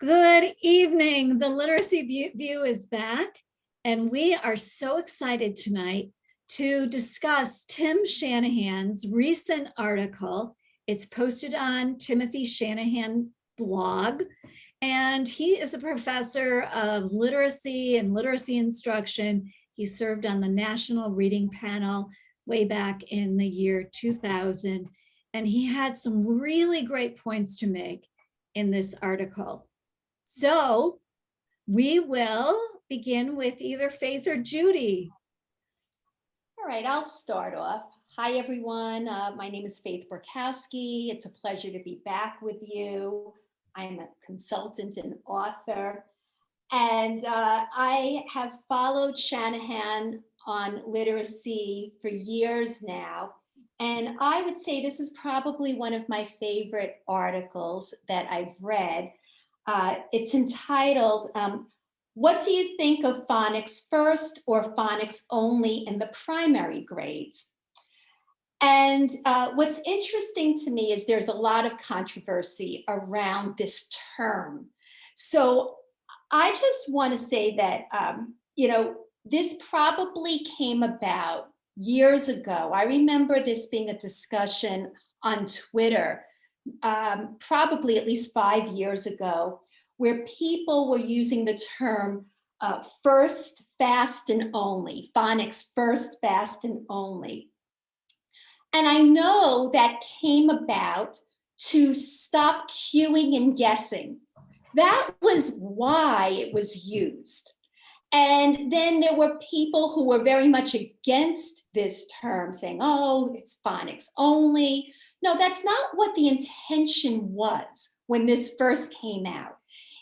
Good evening. The Literacy View is back, and we are so excited tonight to discuss Tim Shanahan's recent article. It's posted on Timothy Shanahan blog, and he is a professor of literacy and literacy instruction. He served on the National Reading Panel way back in the year 2000, and he had some really great points to make in this article. So we will begin with either Faith or Judy. All right, I'll start off. Hi, everyone. My name is Faith Borkowski. It's a pleasure to be back with you. I'm a consultant and author, and I have followed Shanahan on literacy for years now. And I would say this is probably one of my favorite articles that I've read. It's entitled, What Do You Think of Phonics First or Phonics Only in the Primary Grades? And what's interesting to me is there's a lot of controversy around this term. So I just want to say that, this probably came about years ago. I remember this being a discussion on Twitter, probably at least 5 years ago, where people were using the term first, fast, and only, phonics first, fast, and only. And I know that came about to stop cueing and guessing. That was why it was used. And then there were people who were very much against this term, saying, oh, it's phonics only. No, that's not what the intention was when this first came out.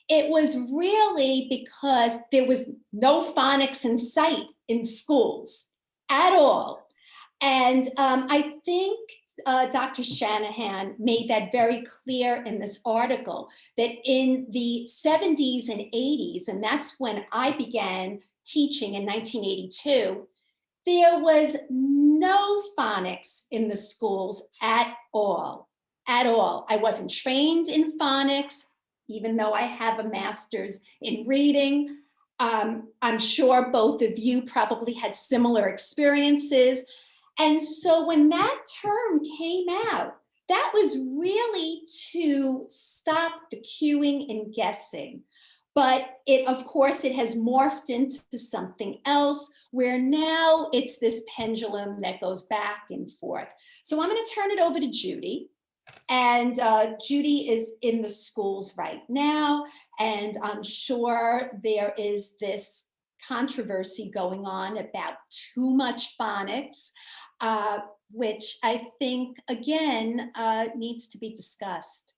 It was really because there was no phonics in sight in schools at all. And I think Dr. Shanahan made that very clear in this article, that in the 70s and 80s, and that's when I began teaching in 1982, there was no phonics in the schools at all. I wasn't trained in phonics, even though I have a master's in reading. I'm sure both of you probably had similar experiences. And so when that term came out, that was really to stop the cueing and guessing. But of course, it has morphed into something else where now it's this pendulum that goes back and forth. So I'm going to turn it over to Judy. And Judy is in the schools right now. And I'm sure there is this controversy going on about too much phonics, which I think, again, needs to be discussed.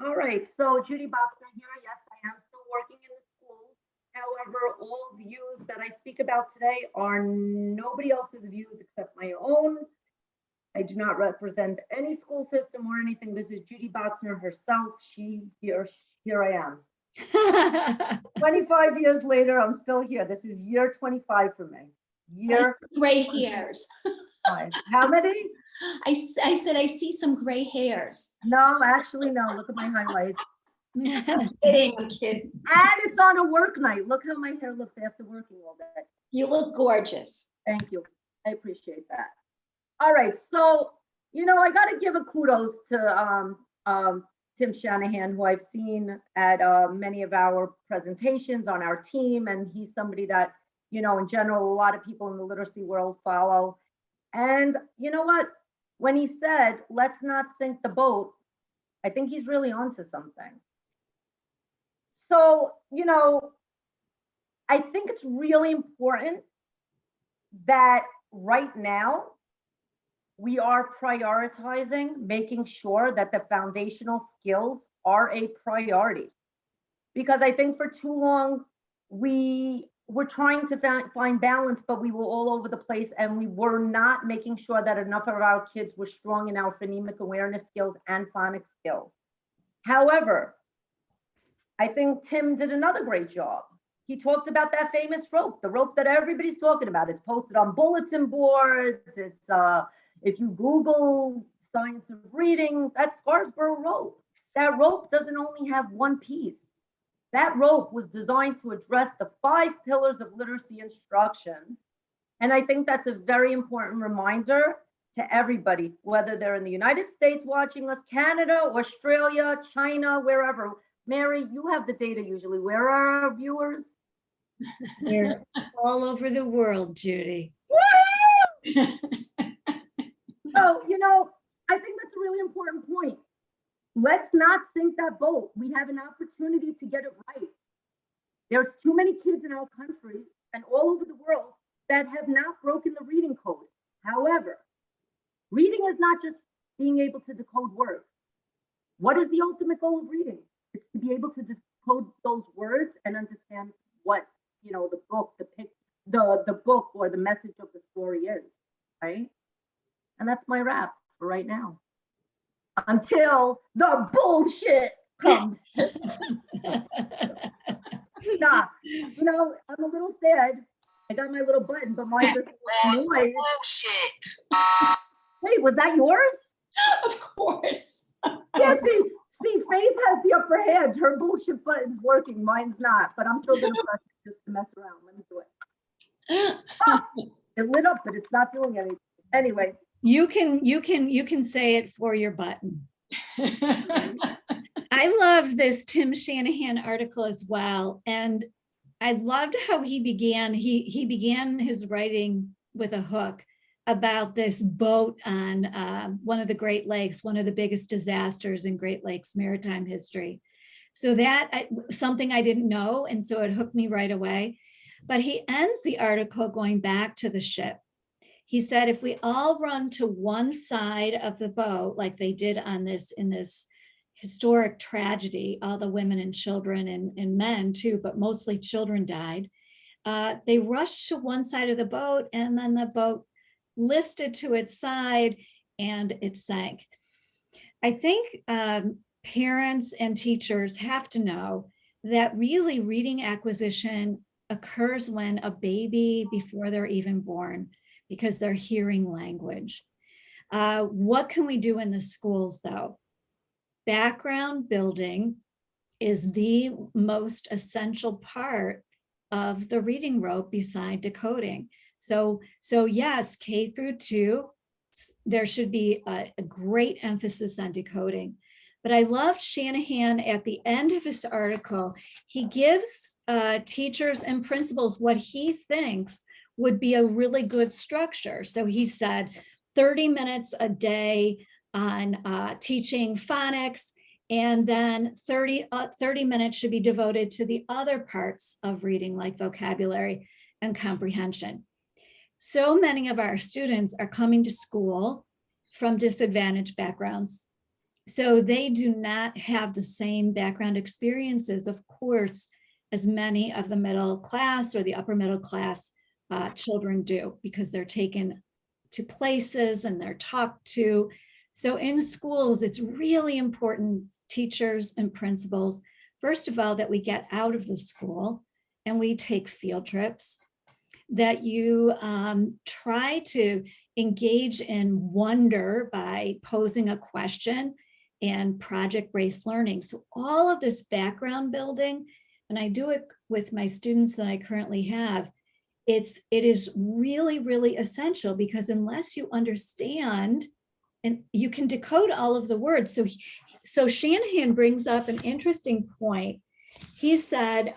All right, so Judy Boxner here. Yes, I am still working in the schools. However, all views that I speak about today are nobody else's views except my own. I do not represent any school system or anything. This is Judy Boxner herself. Here I am. 25 years later, I'm still here. This is year 25 for me. Gray hairs. How many? I said I see some gray hairs. No, actually, no. Look at my highlights. I'm kidding. And it's on a work night. Look how my hair looks after working all day. You look gorgeous. Thank you. I appreciate that. All right, so, I got to give a kudos to Tim Shanahan, who I've seen at many of our presentations on our team. And he's somebody that, in general, a lot of people in the literacy world follow. And you know what? When he said, let's not sink the boat, I think he's really onto something. So, I think it's really important that right now, we are prioritizing making sure that the foundational skills are a priority. Because I think for too long, we were trying to find balance, but we were all over the place and we were not making sure that enough of our kids were strong in our phonemic awareness skills and phonics skills. However, I think Tim did another great job. He talked about that famous rope, the rope that everybody's talking about. It's posted on bulletin boards. It's if you Google science of reading, that Scarsborough rope. that rope doesn't only have one piece. That rope was designed to address the 5 pillars of literacy instruction. And I think that's a very important reminder to everybody, whether they're in the United States watching us, Canada, Australia, China, wherever. Mary, you have the data usually. Where are our viewers? We're all over the world, Judy. So, you know, I think that's a really important point. Let's not sink that boat. We have an opportunity to get it right. There's too many kids in our country and all over the world that have not broken the reading code. However, reading is not just being able to decode words. What is the ultimate goal of reading? It's to be able to decode those words and understand what, you know, the book, the book or the message of the story is, right? And that's my wrap for right now. Until the bullshit comes. Nah, you know, I'm a little sad. I got my little button, but mine just noise. Wait, was that yours? Of course. Yeah, see, Faith has the upper hand. Her bullshit button's working, mine's not, but I'm still gonna press it just to mess around. Let me do it. Ah, it lit up, but it's not doing anything. Anyway. You can say it for your button. I love this Tim Shanahan article as well. And I loved how he began his writing with a hook about this boat on one of the Great Lakes, one of the biggest disasters in Great Lakes maritime history. So that something I didn't know. And so it hooked me right away. But he ends the article going back to the ship. He said, if we all run to one side of the boat, like they did on in this historic tragedy, all the women and children and men too, but mostly children died. They rushed to one side of the boat and then the boat listed to its side and it sank. I think parents and teachers have to know that really reading acquisition occurs when a baby, before they're even born, because they're hearing language. What can we do in the schools though? Background building is the most essential part of the reading rope beside decoding. So yes, K through 2, there should be a great emphasis on decoding. But I loved Shanahan at the end of his article. He gives teachers and principals what he thinks would be a really good structure. So he said 30 minutes a day on teaching phonics, and then 30 minutes should be devoted to the other parts of reading, like vocabulary and comprehension. So many of our students are coming to school from disadvantaged backgrounds. So they do not have the same background experiences, of course, as many of the middle class or the upper middle class children do, because they're taken to places and they're talked to. So in schools, it's really important, teachers and principals, first of all, that we get out of the school and we take field trips, that you try to engage in wonder by posing a question and project-based learning. So all of this background building, and I do it with my students that I currently have, it is really, really essential, because unless you understand, and you can decode all of the words. So Shanahan brings up an interesting point. He said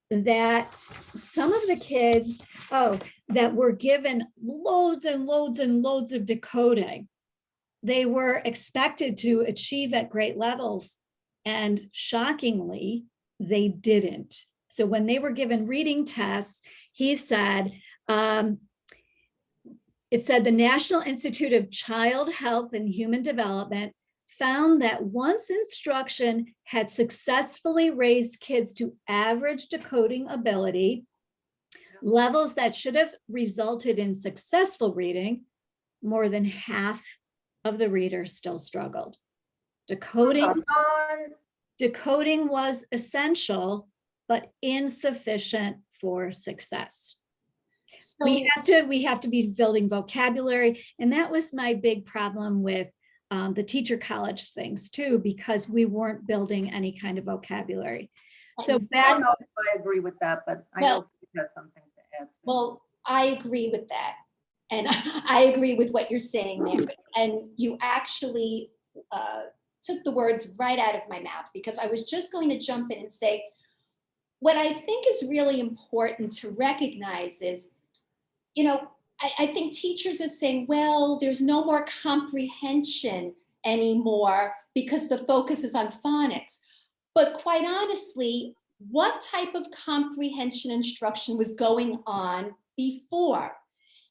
that some of the kids, that were given loads and loads and loads of decoding, they were expected to achieve at great levels, and shockingly, they didn't. So when they were given reading tests, he said, it said the National Institute of Child Health and Human Development found that once instruction had successfully raised kids to average decoding ability, levels that should have resulted in successful reading, more than half of the readers still struggled. Decoding was essential, but insufficient for success. So we have to be building vocabulary. And that was my big problem with the teacher college things too, because we weren't building any kind of vocabulary. So And- I don't back, know if I agree with that, but I know Faith has something to add. Well, I agree with that. And I agree with what you're saying there. And you actually took the words right out of my mouth, because I was just going to jump in and say, what I think is really important to recognize is, you know, I think teachers are saying, well, there's no more comprehension anymore because the focus is on phonics. But quite honestly, what type of comprehension instruction was going on before?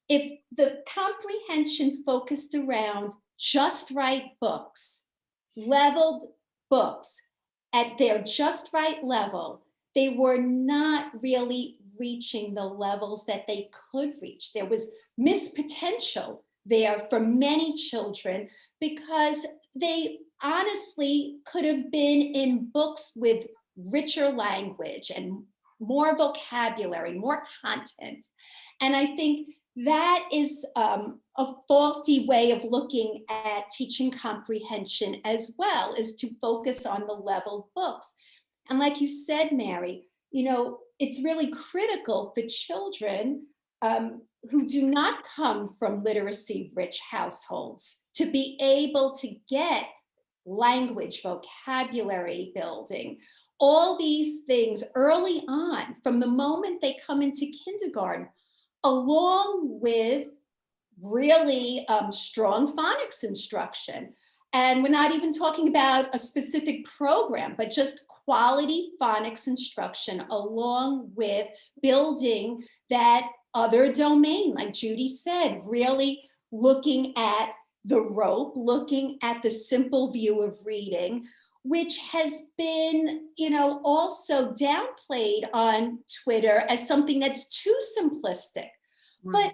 If the comprehension focused around just right books, leveled books at their just right level, they were not really reaching the levels that they could reach. There was missed potential there for many children because they honestly could have been in books with richer language and more vocabulary, more content. And I think that is a faulty way of looking at teaching comprehension as well, is to focus on the leveled books. And like you said, Mary, you know, it's really critical for children who do not come from literacy-rich households to be able to get language, vocabulary building, all these things early on, from the moment they come into kindergarten, along with really strong phonics instruction. And we're not even talking about a specific program, but just quality phonics instruction, along with building that other domain, like Judy said, really looking at the rope, looking at the simple view of reading, which has been, you know, also downplayed on Twitter as something that's too simplistic. But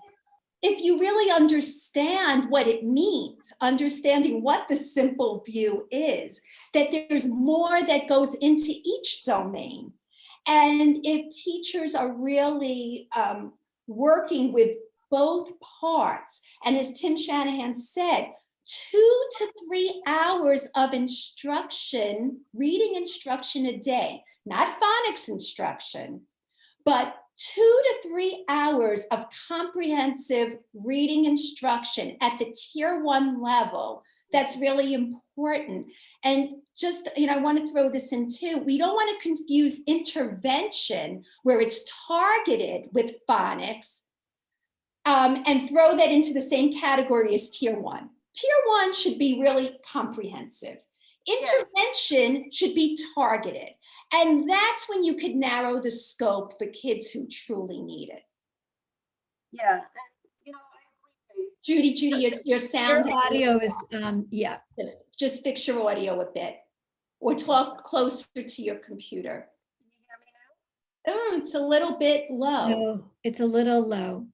if you really understand what it means, understanding what the simple view is, that there's more that goes into each domain. And if teachers are really working with both parts, and as Tim Shanahan said, 2 to 3 hours of instruction, reading instruction a day, not phonics instruction, but 2 to 3 hours of comprehensive reading instruction at the tier 1 level, that's really important. And just, you know, I want to throw this in too. We don't want to confuse intervention, where it's targeted with phonics, and throw that into the same category as tier 1. Tier 1 should be really comprehensive. Intervention should be targeted. And that's when you could narrow the scope for kids who truly need it. Yeah, and, you know, I agree, Faith. Judy, your sound. your audio is, yeah. Just fix your audio a bit, or talk closer to your computer. Can you hear me now? Oh, it's a little bit low. No, it's a little low.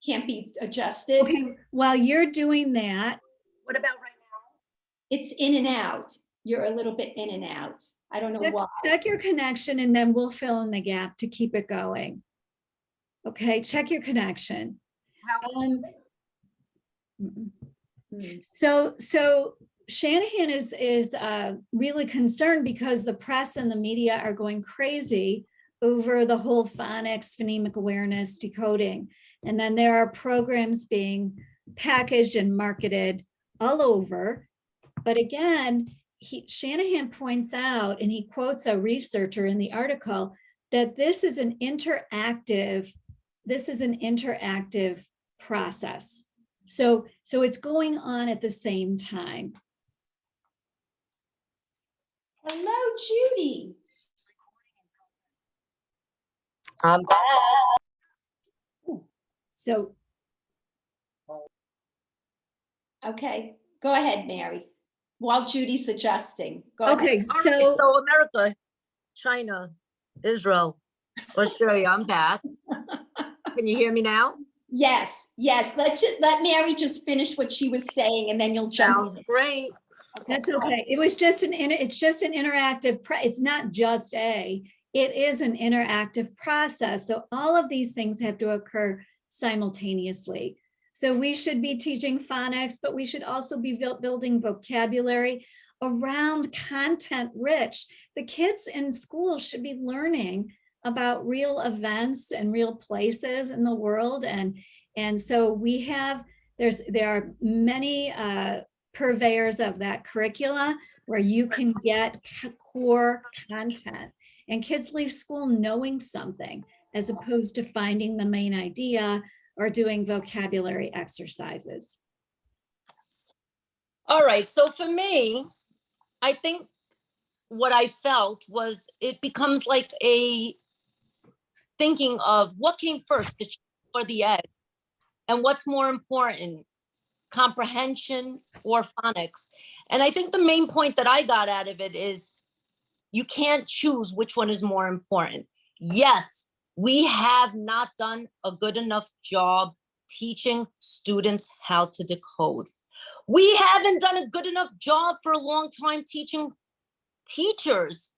Can't be adjusted. Okay, while you're doing that, What about right now? It's in and out. You're a little bit in and out. I don't know why. check your connection and then we'll fill in the gap to keep it going. Okay, check your connection. So Shanahan is really concerned because the press and the media are going crazy over the whole phonics, phonemic awareness, decoding. And then there are programs being packaged and marketed all over. But again, Shanahan points out, and he quotes a researcher in the article, that this is an interactive process. So it's going on at the same time. Hello, Judy. I'm back. So, Okay, go ahead, Mary. While Judy's adjusting. Go ahead. okay, All right, so so America, China, Israel, Australia, I'm back. Can you hear me now? Yes. Let Mary just finish what she was saying, and then you'll jump Sounds in. great. that's okay. It was just it's just an interactive, it's not just it is an interactive process. So all of these things have to occur simultaneously. So we should be teaching phonics, but we should also be building vocabulary around content rich. The kids in school should be learning about real events and real places in the world. And so we have, there are many purveyors of that curricula where you can get core content, and kids leave school knowing something as opposed to finding the main idea or doing vocabulary exercises. All right, so for me, I think what I felt was it becomes like a thinking of what came first, the chicken or the egg, and what's more important, comprehension or phonics. And I think the main point that I got out of it is you can't choose which one is more important. Yes, we have not done a good enough job teaching students how to decode. We haven't done a good enough job for a long time teaching teachers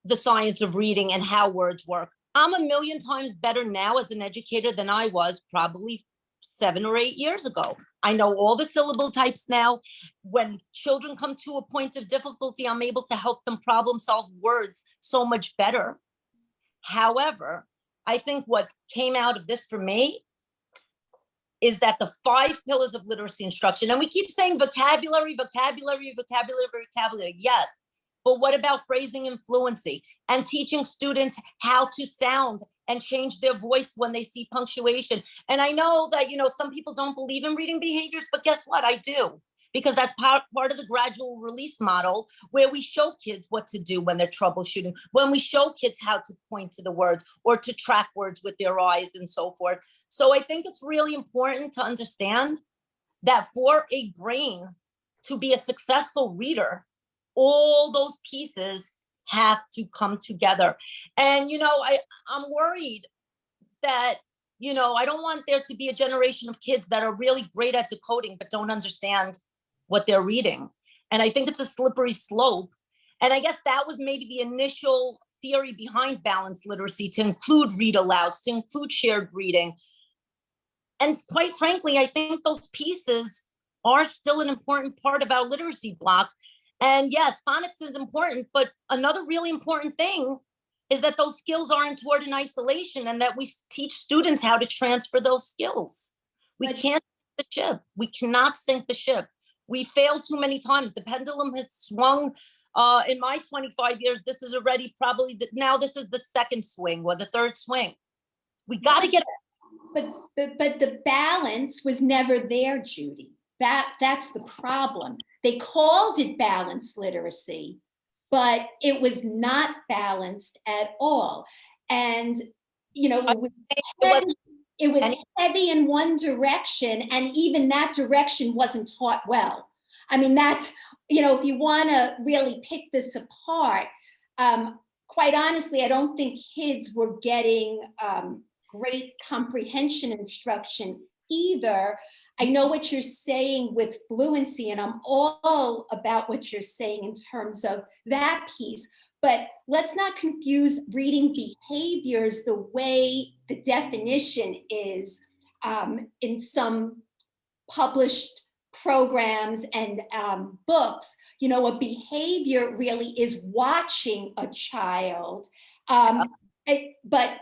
the science of reading and how words work. I'm a million times better now as an educator than I was probably 7 or 8 years ago. I know all the syllable types now. When children come to a point of difficulty, I'm able to help them problem solve words so much better. However, I think what came out of this for me is that the 5 pillars of literacy instruction, and we keep saying vocabulary, vocabulary, vocabulary, vocabulary, yes, but what about phrasing and fluency and teaching students how to sound and change their voice when they see punctuation? And I know that, some people don't believe in reading behaviors, but guess what? I do, because that's part of the gradual release model, where we show kids what to do when they're troubleshooting, when we show kids how to point to the words or to track words with their eyes and so forth. So I think it's really important to understand that for a brain to be a successful reader, all those pieces have to come together. And, I'm worried that, I don't want there to be a generation of kids that are really great at decoding, but don't understand what they're reading. And I think it's a slippery slope. And I guess that was maybe the initial theory behind balanced literacy, to include read alouds, to include shared reading. And quite frankly, I think those pieces are still an important part of our literacy block. And yes, phonics is important, but another really important thing is that those skills aren't taught in isolation, and that we teach students how to transfer those skills. We can't sink the ship. We cannot sink the ship. We failed too many times. The pendulum has swung. In my 25 years, this is already probably, now this is the second swing or the third swing. We got to get. But the balance was never there, Judy. That's the problem. They called it balanced literacy, but it was not balanced at all. And, it was heavy in one direction, and even that direction wasn't taught well. I mean, that's, if you want to really pick this apart, quite honestly, I don't think kids were getting great comprehension instruction either. I know what you're saying with fluency, and I'm all about what you're saying in terms of that piece, but let's not confuse reading behaviors the way the definition is in some published programs and books. A behavior really is watching a child, but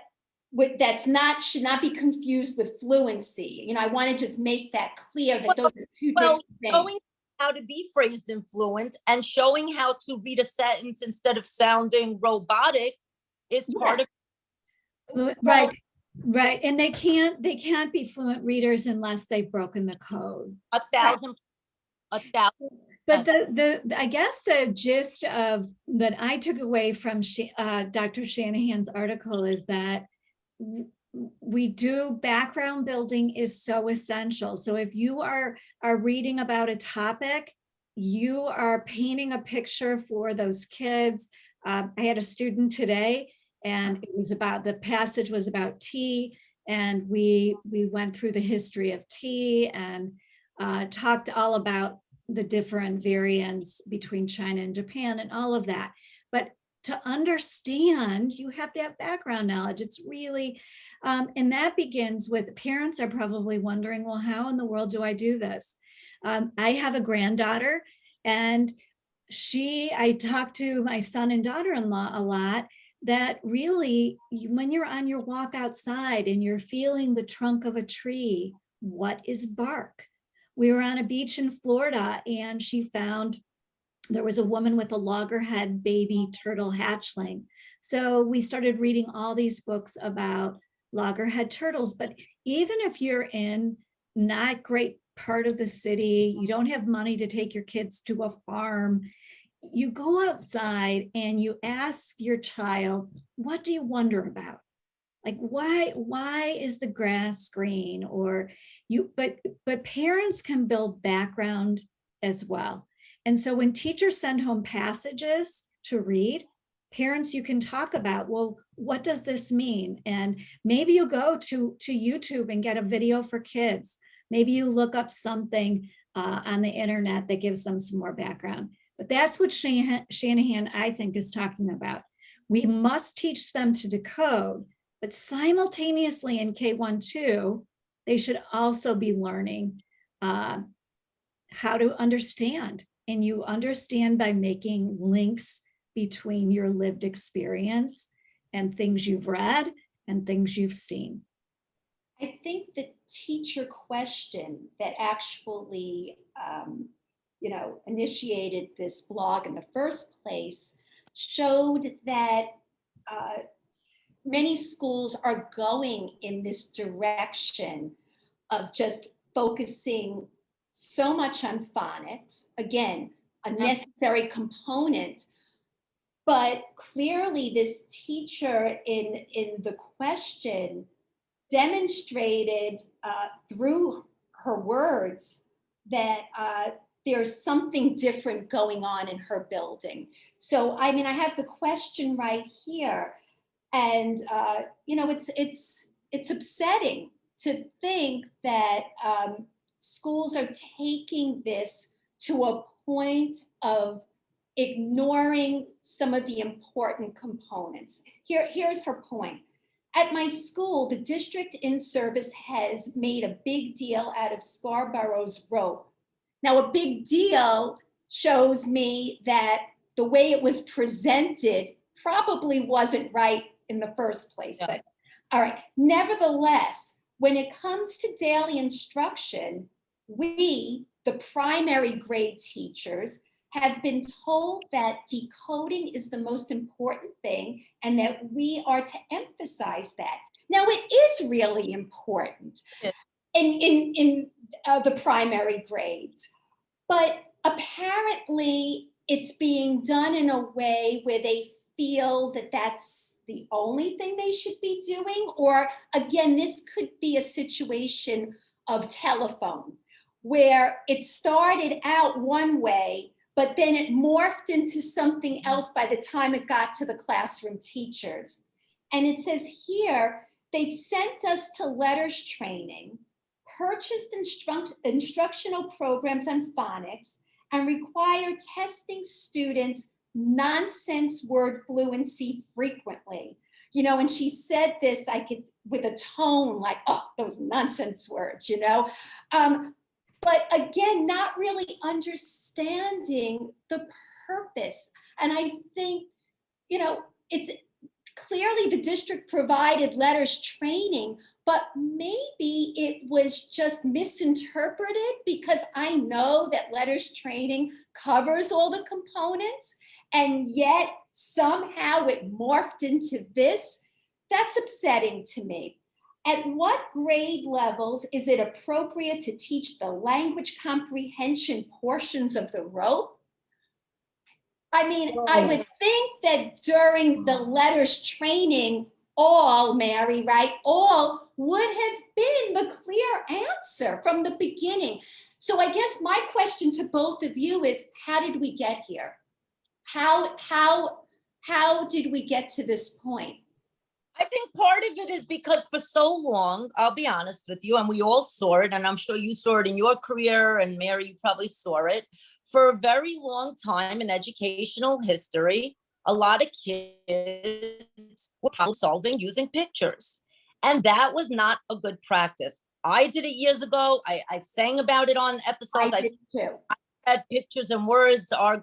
should not be confused with fluency. I want to just make that clear that those are two different things. Showing how to be phrased and fluent, and showing how to read a sentence instead of sounding robotic is part of. Right. And they can't be fluent readers unless they've broken the code. 1,000. But I guess the gist of that I took away from Dr. Shanahan's article is that background building is so essential. So if you are reading about a topic, you are painting a picture for those kids. I had a student today, and the passage was about tea, and we went through the history of tea and talked all about the different variants between China and Japan and all of that. But to understand, you have to have background knowledge. It's really, And that begins with parents are probably wondering, well, how in the world do I do this? I have a granddaughter, and I talk to my son and daughter-in-law a lot, that really, when you're on your walk outside and you're feeling the trunk of a tree, what is bark? We were on a beach in Florida, and she found there was a woman with a loggerhead baby turtle hatchling. So we started reading all these books about loggerhead turtles. But even if you're in not great part of the city, you don't have money to take your kids to a farm, you go outside and you ask your child, what do you wonder about? Like, why is the grass green? Or but parents can build background as well. And so when teachers send home passages to read, parents, you can talk about, well, what does this mean? And maybe you go to YouTube and get a video for kids. Maybe you look up something on the internet that gives them some more background. But that's what Shanahan, I think, is talking about. We must teach them to decode, but simultaneously in K-1-2, they should also be learning how to understand. And you understand by making links between your lived experience and things you've read and things you've seen. I think the teacher question that actually, initiated this blog in the first place showed that many schools are going in this direction of just focusing so much on phonics, again, a necessary component, but clearly this teacher in the question demonstrated through her words that there's something different going on in her building. So, I mean, I have the question right here, and it's upsetting to think that schools are taking this to a point of ignoring some of the important components. Here's her point. At my school, the district in service has made a big deal out of Scarborough's rope. Now, a big deal shows me that the way it was presented probably wasn't right in the first place. Yeah. But all right, nevertheless, when it comes to daily instruction, we, the primary grade teachers, have been told that decoding is the most important thing and that we are to emphasize that. Now, it is really important in the primary grades, but apparently it's being done in a way where they feel that that's the only thing they should be doing. Or again, this could be a situation of telephone where it started out one way, but then it morphed into something else by the time it got to the classroom teachers. And it says here, they've sent us to letters training, purchased instructional programs on phonics, and require testing students' nonsense word fluency frequently. And she said this, I could, with a tone like, oh, those nonsense words, But again, not really understanding the purpose. And I think, it's clearly the district provided letters training, but maybe it was just misinterpreted, because I know that letters training covers all the components, and yet somehow it morphed into this. That's upsetting to me. At what grade levels is it appropriate to teach the language comprehension portions of the rope? I mean, I would think that during the letters training, all, Mary, right? All would have been the clear answer from the beginning. So I guess my question to both of you is, how did we get here? How did we get to this point? I think part of it is because for so long, I'll be honest with you, and we all saw it, and I'm sure you saw it in your career, and Mary, you probably saw it. For a very long time in educational history, a lot of kids were problem solving using pictures. And that was not a good practice. I did it years ago. I sang about it on I episodes. did too. Said pictures and words are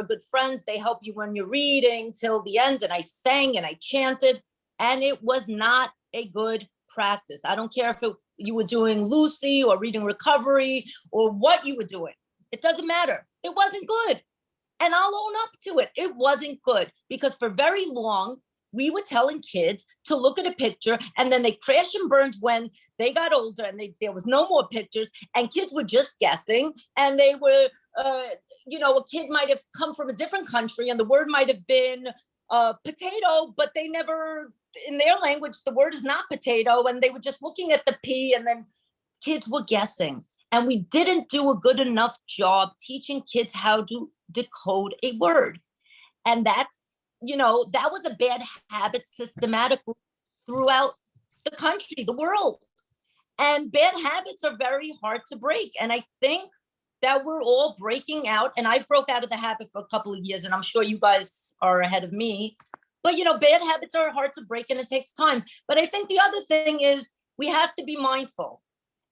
good friends. They help you when you're reading till the end. And I sang and I chanted, and it was not a good practice. I don't care if you were doing Lucy or reading recovery or what you were doing. It doesn't matter. It wasn't good. And I'll own up to it. It wasn't good because for very long, we were telling kids to look at a picture and then they crashed and burned when they got older and there was no more pictures and kids were just guessing and they were, a kid might have come from a different country and the word might have been potato, but they never, in their language, the word is not potato and they were just looking at the P and then kids were guessing. And we didn't do a good enough job teaching kids how to decode a word. And that's, that was a bad habit systematically throughout the country, the world. And bad habits are very hard to break. And I think that we're all breaking out. And I broke out of the habit for a couple of years, and I'm sure you guys are ahead of me. But, bad habits are hard to break and it takes time. But I think the other thing is we have to be mindful.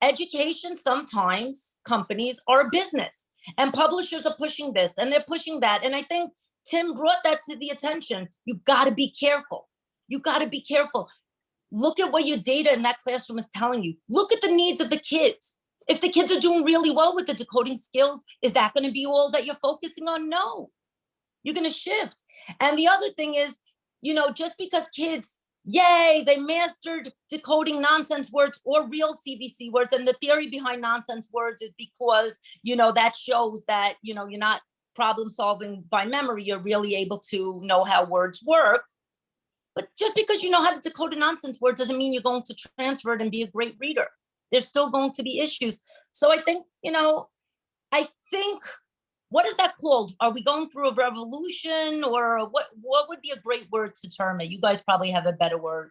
Education, sometimes companies are a business and publishers are pushing this and they're pushing that. And I think Tim brought that to the attention. You got to be careful. You got to be careful. Look at what your data in that classroom is telling you. Look at the needs of the kids. If the kids are doing really well with the decoding skills, is that going to be all that you're focusing on? No, you're going to shift. And the other thing is, just because kids, yay, they mastered decoding nonsense words or real CVC words. And the theory behind nonsense words is because, that shows that, you're not problem solving by memory. You're really able to know how words work. But just because you know how to decode a nonsense word doesn't mean you're going to transfer it and be a great reader. There's still going to be issues. So I think, what is that called? Are we going through a revolution or what would be a great word to term it? You guys probably have a better word.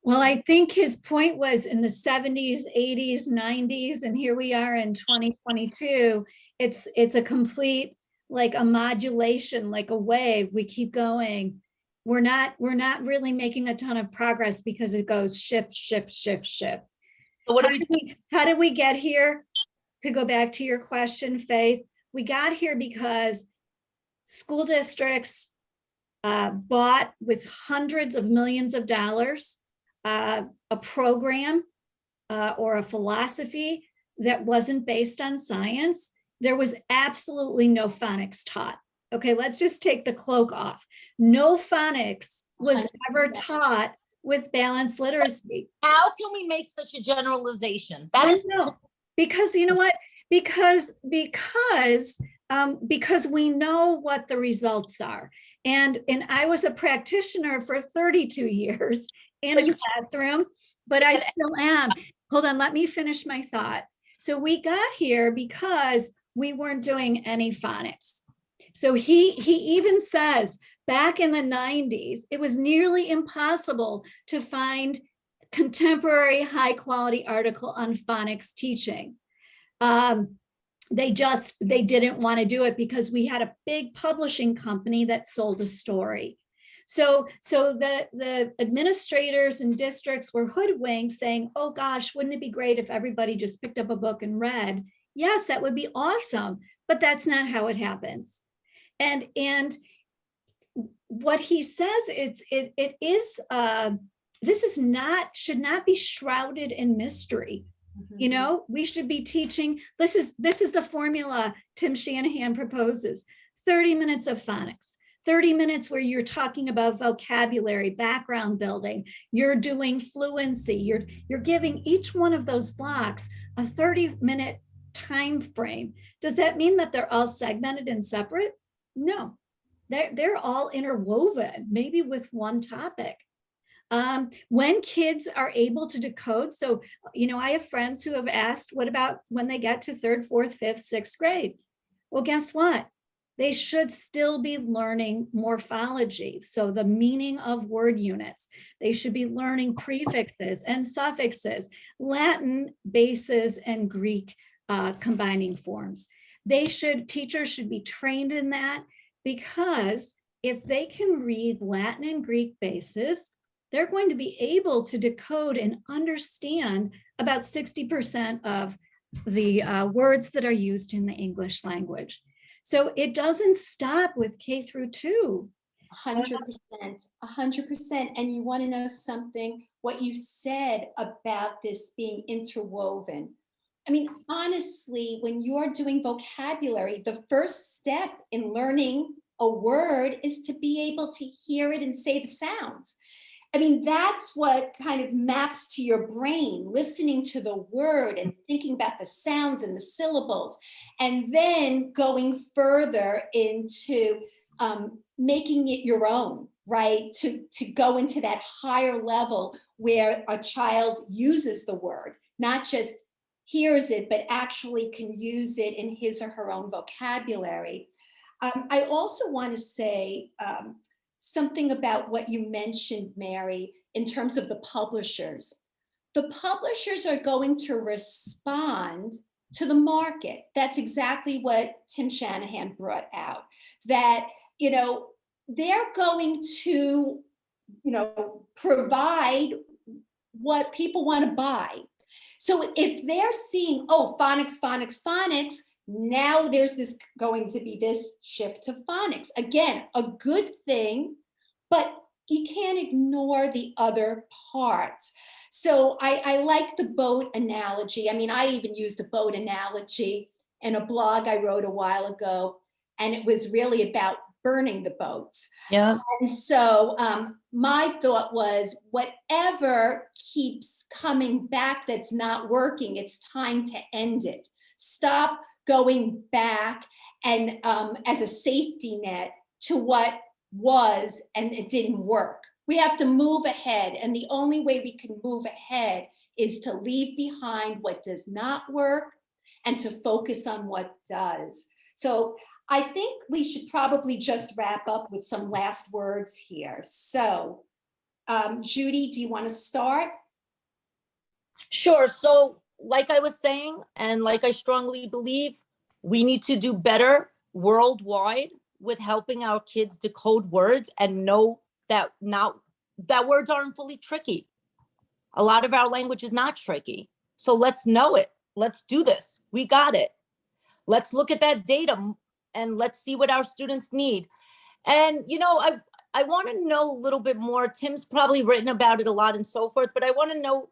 Well, I think his point was in the 70s, 80s, 90s, and here we are in 2022. It's a complete, like a modulation, like a wave. We keep going. We're not really making a ton of progress because it goes shift, shift, shift, shift. So How did we get here? To go back to your question, Faith, we got here because school districts bought with hundreds of millions of dollars a program or a philosophy that wasn't based on science. There was absolutely no phonics taught. Okay, let's just take the cloak off. No phonics was ever taught with balanced literacy. How can we make such a generalization? That is no, because you know what? Because we know what the results are. And I was a practitioner for 32 years in a classroom, but I still am. Hold on, let me finish my thought. So we got here because we weren't doing any phonics. So he even says back in the 90s, it was nearly impossible to find contemporary high quality article on phonics teaching. They didn't want to do it because we had a big publishing company that sold a story. So the administrators and districts were hoodwinked saying, oh gosh, wouldn't it be great if everybody just picked up a book and read? Yes, that would be awesome, but that's not how it happens. And what he says, should not be shrouded in mystery. We should be teaching, this is the formula Tim Shanahan proposes: 30 minutes of phonics, 30 minutes where you're talking about vocabulary, background building, you're doing fluency, you're giving each one of those blocks a 30-minute time frame. Does that mean that they're all segmented and separate? No, they're all interwoven, maybe with one topic. When kids are able to decode, so, I have friends who have asked, what about when they get to 3rd, 4th, 5th, 6th grade? Well, guess what? They should still be learning morphology. So the meaning of word units. They should be learning prefixes and suffixes, Latin bases and Greek combining forms. Teachers should be trained in that, because if they can read Latin and Greek bases, they're going to be able to decode and understand about 60% of the words that are used in the English language. So it doesn't stop with K through 2. 100%, 100%. And you want to know something? What you said about this being interwoven. I mean, honestly, when you're doing vocabulary, the first step in learning a word is to be able to hear it and say the sounds. I mean, that's what kind of maps to your brain, listening to the word and thinking about the sounds and the syllables, and then going further into making it your own, right? To go into that higher level where a child uses the word, not just hears it, but actually can use it in his or her own vocabulary. I also want to say something about what you mentioned, Mary, in terms of the publishers. The publishers are going to respond to the market. That's exactly what Tim Shanahan brought out, that, you know, they're going to, you know, provide what people want to buy. So if they're seeing, oh, phonics, phonics, phonics, now there's this going to be this shift to phonics. Again, a good thing, but you can't ignore the other parts. So I like the boat analogy. I mean, I even used a boat analogy in a blog I wrote a while ago, and it was really about burning the boats. Yeah. And so my thought was, whatever keeps coming back that's not working, it's time to end it. Stop going back and as a safety net to what was and it didn't work. We have to move ahead, and the only way we can move ahead is to leave behind what does not work and to focus on what does. So I think we should probably just wrap up with some last words here. So Judy, do you want to start? Sure. So like I was saying, and like I strongly believe, we need to do better worldwide with helping our kids decode words and know that that words aren't fully tricky. A lot of our language is not tricky. So let's know it. Let's do this. We got it. Let's look at that data and let's see what our students need. And, you know, I want to know a little bit more. Tim's probably written about it a lot and so forth, but I want to know,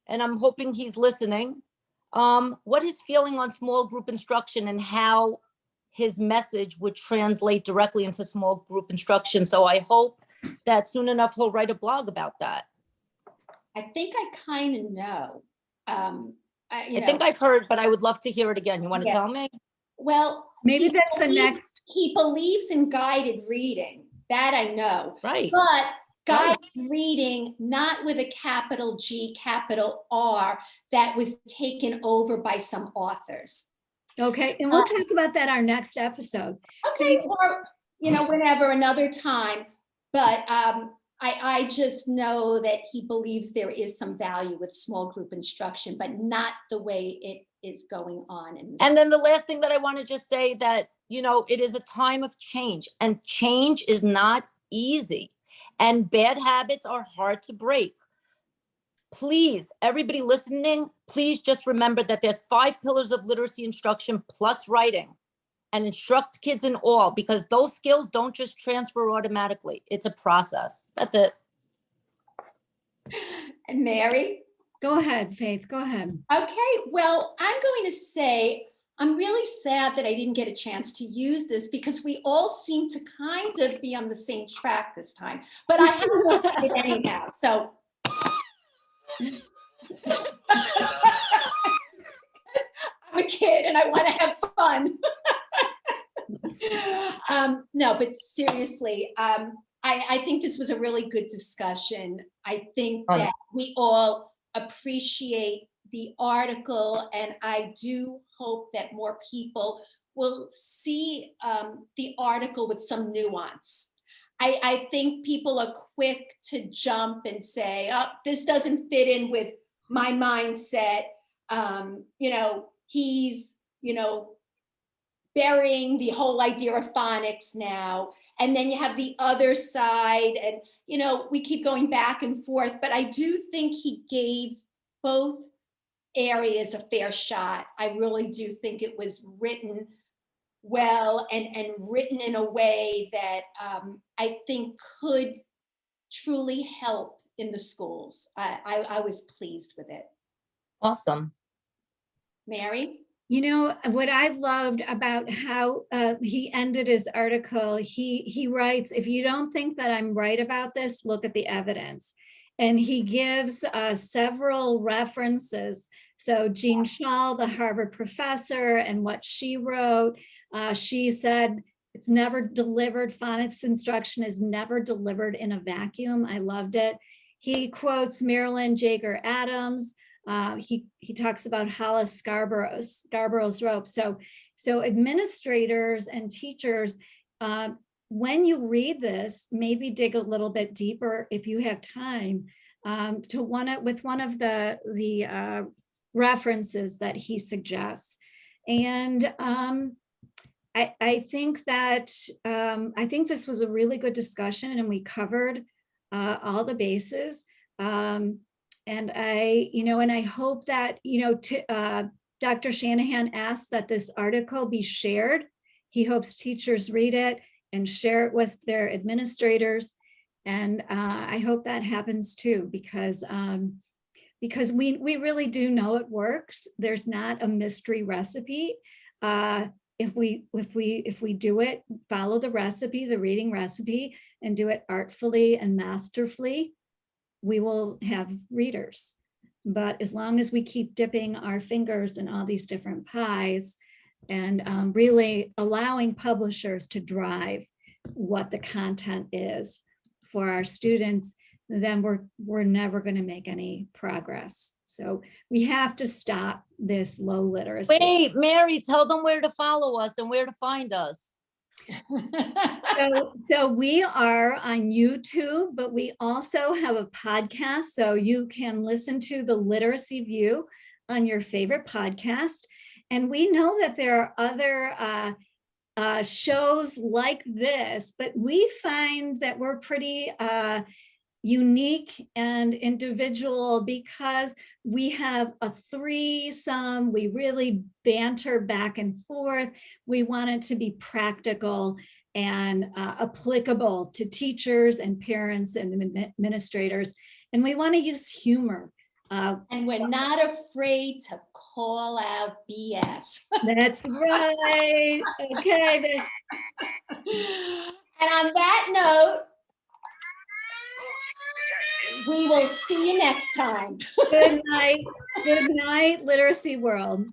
and I'm hoping he's listening, what his feeling on small group instruction and how his message would translate directly into small group instruction. So I hope that soon enough he'll write a blog about that. I think I kind of know. I think I've heard, but I would love to hear it again. You want to Yeah. tell me? Well, Maybe that's the next. He believes in guided reading. That I know. Right. But guided reading, not with a capital G, capital R, that was taken over by some authors. Okay, and we'll talk about that our next episode. Okay, or, you know, whenever, another time. But I just know that he believes there is some value with small group instruction, but not the way it is going on. And then the last thing that I want to just say that, you know, it is a time of change, and change is not easy, and bad habits are hard to break. Please, everybody listening, please just remember that there's 5 pillars of literacy instruction plus writing, and instruct kids in all, because those skills don't just transfer automatically. It's a process. That's it. And Mary? Go ahead, Faith, go ahead. Okay, well, I'm going to say, I'm really sad that I didn't get a chance to use this because we all seem to kind of be on the same track this time, but I have to do it anyhow, so. I'm a kid and I want to have fun. No, but seriously, I think this was a really good discussion. I think that we all appreciate the article, and I do hope that more people will see the article with some nuance. I think people are quick to jump and say, oh, this doesn't fit in with my mindset. You know, he's, you know, burying the whole idea of phonics now. And then you have the other side, and you know, we keep going back and forth, but I do think he gave both areas a fair shot. I really do think it was written well and written in a way that I think could truly help in the schools. I was pleased with it. Awesome. Mary? You know, what I loved about how he ended his article, he writes, if you don't think that I'm right about this, look at the evidence. And he gives several references. So Jean Shaw, the Harvard professor, and what she wrote, she said, it's never delivered, phonics instruction is never delivered in a vacuum. I loved it. He quotes Marilyn Jager Adams. He talks about Hollis Scarborough's rope. So administrators and teachers, when you read this, maybe dig a little bit deeper if you have time with one of the references that he suggests. And I think that I think this was a really good discussion, and we covered all the bases. And I hope that, Dr. Shanahan asked that this article be shared. He hopes teachers read it and share it with their administrators. And I hope that happens too, because we really do know it works. There's not a mystery recipe. If we do it, follow the recipe, the reading recipe, and do it artfully and masterfully, we will have readers. But as long as we keep dipping our fingers in all these different pies and really allowing publishers to drive what the content is for our students, then we're never going to make any progress. So we have to stop this low literacy. Wait, Mary, tell them where to follow us and where to find us. So we are on YouTube, but we also have a podcast, so you can listen to the Literacy View on your favorite podcast. And we know that there are other shows like this, but we find that we're pretty unique and individual because we have a threesome. We really banter back and forth. We want it to be practical and applicable to teachers and parents and administrators. And we want to use humor. And we're not afraid to call out BS. That's right. Okay. And on that note, we will see you next time. Good night. Good night, Literacy World.